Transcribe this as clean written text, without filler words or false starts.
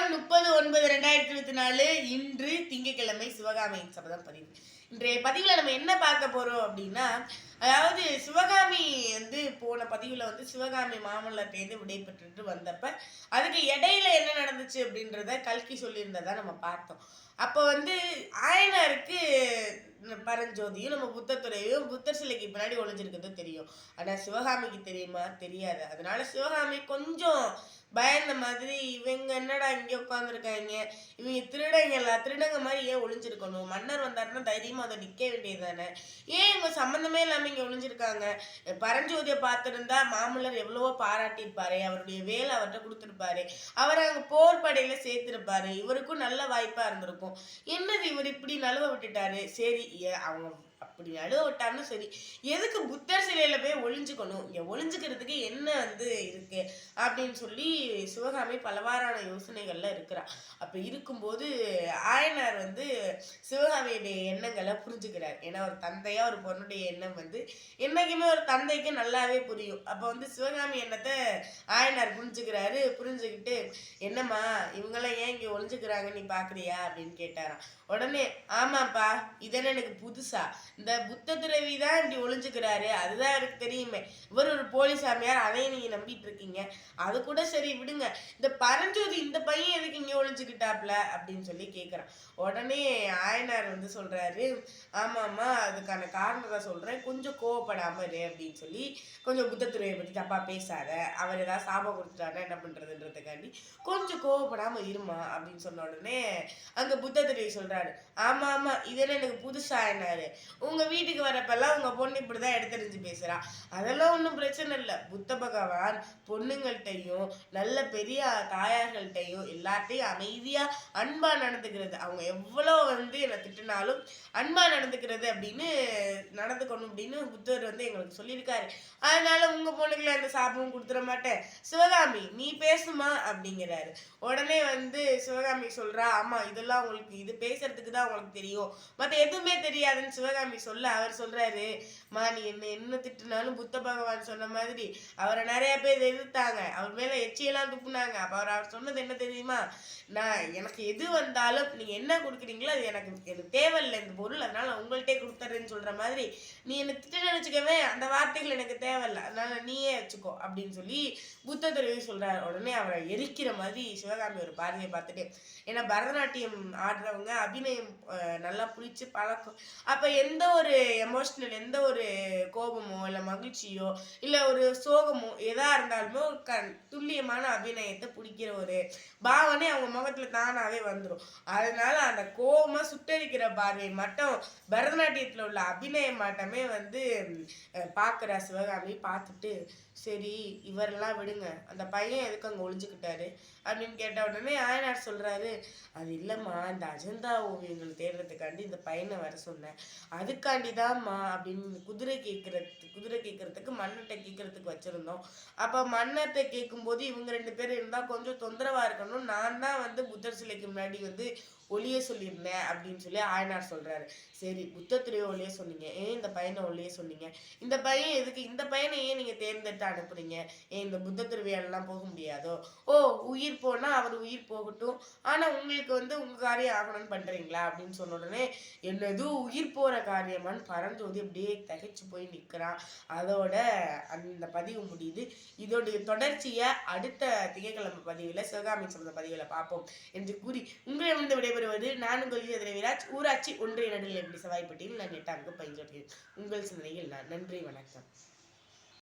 நாள் 30/9/2024 இன்று திங்கட்கிழமை சிவகாமியின் சபதம் பதிவு. இன்றைய பதிவுல நம்ம என்ன பார்க்க போறோம் அப்படின்னா, அதாவது சிவகாமி போன பதிவுல சிவகாமி மாமல்லர்கிட்டேருந்து விடை பெற்றுட்டு வந்தப்ப அதுக்கு இடையில என்ன நடந்துச்சு அப்படின்றத கல்கி சொல்லியிருந்ததா நம்ம பார்த்தோம். அப்போ ஆயனாருக்கு பரஞ்சோதியும் நம்ம புத்தத்துறையும் புத்தர் சிலைக்கு பின்னாடி ஒளிஞ்சிருக்கிறது தெரியும். ஆனா சிவகாமிக்கு தெரியுமா? தெரியாது. அதனால சிவகாமி கொஞ்சம் பயந்த மாதிரி, இவங்க என்னடா இங்க உட்காந்துருக்காங்க, இவங்க திருடங்களா, திருடங்க மாதிரி ஏன் ஒளிஞ்சிருக்கணும், மன்னர் வந்தாருன்னா தைரியமா அதை நிக்க வேண்டியது தானே, ஏன் இவங்க சம்மந்தமே இல்லாம இங்க ஒளிஞ்சிருக்காங்க. பரஞ்சோதியை பார்த்திருந்தா மாமல்லர் எவ்வளவோ பாராட்டியிருப்பாரு, அவருடைய வேலை அவர்கிட்ட கொடுத்திருப்பாரு, அவரை அங்க போர் படையில சேர்த்திருப்பாரு, இவருக்கும் நல்ல வாய்ப்பா இருந்திருக்கும். என்னது இவர் இப்படி நழுவ விட்டுட்டாரு. சரி, அவங்க அப்படி நழுவ விட்டான்னு சரி, எதுக்கு புத்தர் சிலையில போய் ஒளிஞ்சுக்கணும், இங்க ஒளிஞ்சுக்கிறதுக்கு என்ன இருக்கு அப்படின்னு சொல்லி சிவகாமி பலவாறான யோசனைகள்ல இருக்கிறா. அப்ப இருக்கும்போது ஆயனார் சிவகாமியுடைய எண்ணங்களை புரிஞ்சுக்கிறார். ஏன்னா ஒரு தந்தையா ஒரு பொண்ணுடைய எண்ணம் என்னைக்குமே ஒரு தந்தைக்கு நல்லாவே புரியும். அப்ப சிவகாமி எண்ணத்தை ஆயனார் புரிஞ்சுக்கிறாரு. புரிஞ்சுக்கிட்டு, என்னம்மா இவங்கெல்லாம் ஏன் இங்க ஒளிஞ்சுக்கிறாங்க நீ பாக்குறியா அப்படின்னு கேட்டாராம். உடனே, ஆமாப்பா, இதெல்லாம் எனக்கு புதுசா, இந்த புத்த துறவி தான் இப்படி ஒளிஞ்சுக்கிறாரு, அதுதான் எனக்கு தெரியுமே, இவர் ஒரு போலி சாமியார், அதையும் நீங்க நம்பிட்டு இருக்கீங்க, அது கூட சரி விடுங்க, இந்த பரஞ்சோதி இந்த பையன் எதுக்கு இங்க ஒளிஞ்சுக்கிட்டாப்ல அப்படின்னு சொல்லி கேட்கிறான். உடனே ஆயனார் சொல்றாரு, ஆமாம்மா, அதுக்கான காரணத்தை சொல்றேன், கொஞ்சம் கோவப்படாம இரு அப்படின்னு சொல்லி, கொஞ்சம் புத்தத்துறையை பத்தி தப்பா பேசாத, அவர் ஏதாவது சாபம் கொடுத்துட்டாருன்னா என்ன பண்றதுன்றதுக்காண்டி கொஞ்சம் கோவப்படாம இருமா அப்படின்னு சொன்ன உடனே அங்க புத்தத்துறை சொல்றாரு, ஆமா ஆமா, இதெல்லாம் எனக்கு புதுசா என்னாரு, உங்க வீட்டுக்கு வரப்பெல்லாம் உங்க பொண்ணு இப்படிதான் எடுத்தறிஞ்சு பேசுறா, அதெல்லாம் ஒன்றும் பிரச்சனை இல்லை, புத்த பகவான் பொண்ணுங்கள்ட்டையும் நல்ல பெரிய தாயார்கள்ட்டையும் எல்லாத்தையும் அமைதியா அன்பா நடந்துக்கிறது, அவங்க எவ்வளோ என்னை திட்டினாலும் அன்பா நடந்துக்கிறது அப்படின்னு நடந்துக்கணும் அப்படின்னு புத்தர் எங்களுக்கு சொல்லியிருக்காரு. அதனால உங்க பொண்ணுக்குள்ள அந்த சாபமும் கொடுத்துட மாட்டேன், சிவகாமி நீ பேசுமா அப்படிங்கிறாரு. உடனே சிவகாமி சொல்றா, ஆமா இதெல்லாம் உங்களுக்கு, இது பேசுறதுக்கு தான் உங்களுக்கு தெரியும், மற்ற எதுவுமே தெரியாதுன்னு சிவகாமி சொல்ல, அவர் சொல்றாரு, மா நீ என்ன திட்டுனாலும் புத்த பகவான் சொன்ன மாதிரி அவரை நிறைய பேர் எதிர்த்தாங்க, அவர் மேல எச்சியெல்லாம் துப்புனாங்க. அப்ப அவர் சொன்னது என்ன தெரியுமா, எனக்கு எது வந்தாலும் நீங்க என்ன கொடுக்குறீங்களோ அது எனக்கு தேவையில்லை இந்த பொருள், அதனால உங்கள்கிட்டே கொடுத்துறேன்னு சொல்ற மாதிரி, நீ என்ன திட்ட நினைச்சுக்கவே, அந்த வார்த்தைகள் எனக்கு தேவையில்லை, அதனால நீயே வச்சுக்கோ அப்படின்னு சொல்லி புத்த துறவி சொல்றாரு. உடனே அவரை எரிக்கிற மாதிரி சிவகாமி ஒரு பார்வையை பார்த்துட்டு, ஏன்னா பரதநாட்டியம் ஆடுறவங்க அபிநயம் நல்லா புளிச்சு பழக்கம், அப்ப எந்த ஒரு எமோஷனல், எந்த ஒரு கோபமோ இல்லை மகிழ்ச்சியோ இல்லை ஒரு சோகமோ எதா இருந்தாலுமே ஒரு துல்லியமான அபிநயத்தை பிடிக்கிற ஒரு பாவனை அவங்க முகத்துல தானாவே வந்துடும். அதனால அந்த கோபமா சுட்டரிக்கிற பார்வை மட்டும் பரதநாட்டியத்துல உள்ள அபிநய மாட்டமே பார்க்குற சிவகாமி பார்த்துட்டு, சரி இவரெல்லாம் விடுங்க, அந்த பையன் எதுக்கு அங்கே ஒளிஞ்சுக்கிட்டாரு அப்படின்னு கேட்ட உடனே ஆயனார் சொல்றாரு, அது இல்லைம்மா, இந்த அஜந்தா ஓவியங்கள் தேடுறதுக்காண்டி இந்த பையனை வர சொன்னேன், அதுக்காண்டிதான்மா அப்படின்னு குதிரை கேட்கறதுக்கு மன்னர்கிட்ட கேட்கறதுக்கு வச்சிருந்தோம். அப்ப மன்னர்கிட்ட கேட்கும்போது இவங்க 2 பேரும் இருந்தா கொஞ்சம் தொந்தரவா இருக்கணும், நான் தான் புத்தர் சிலைக்கு முன்னாடி ஒளிய சொல்லியிருந்தேன் அப்படின்னு சொல்லி ஆயனார் சொல்றாரு. சரி, புத்தத்துறையை ஒளிய சொன்னீங்க, ஏன் இந்த பையனை ஒளிய சொன்னீங்க, இந்த பையன் எதுக்கு, இந்த பையனை ஏன் நீங்க தேர்ந்தெடுத்து அனுப்புறீங்க, ஏன் இந்த புத்த துறவியாலெல்லாம் போக முடியாதோ, ஓ உயிர் போனா அவர் உயிர் போகட்டும், ஆனா உங்களுக்கு உங்க காரியம் ஆகணும்னு பண்றீங்களா அப்படின்னு சொன்ன உடனே, என்னது உயிர் போற காரியமான்னு பரஞ்சோதி அப்படியே தகைச்சு போய் நிற்கிறான். அதோட அந்த பதிவு முடியுது. இதோடைய தொடர்ச்சியை அடுத்த திங்கட்கிழமை பதிவில் சிவகாமி சம்பந்த பதிவில் பார்ப்போம் என்று கூறி உங்களிடமிருந்து விடைபெறுவது நான் உங்கள் விராஜ், ஊராட்சி ஒன்றிய நடுநிலைப்பள்ளி சவாய்ப்பட்டியில் நான் 8ஆம் வகுப்பு பயின்றேன். உங்கள் சிந்தனையில் நான். நன்றி, வணக்கம்.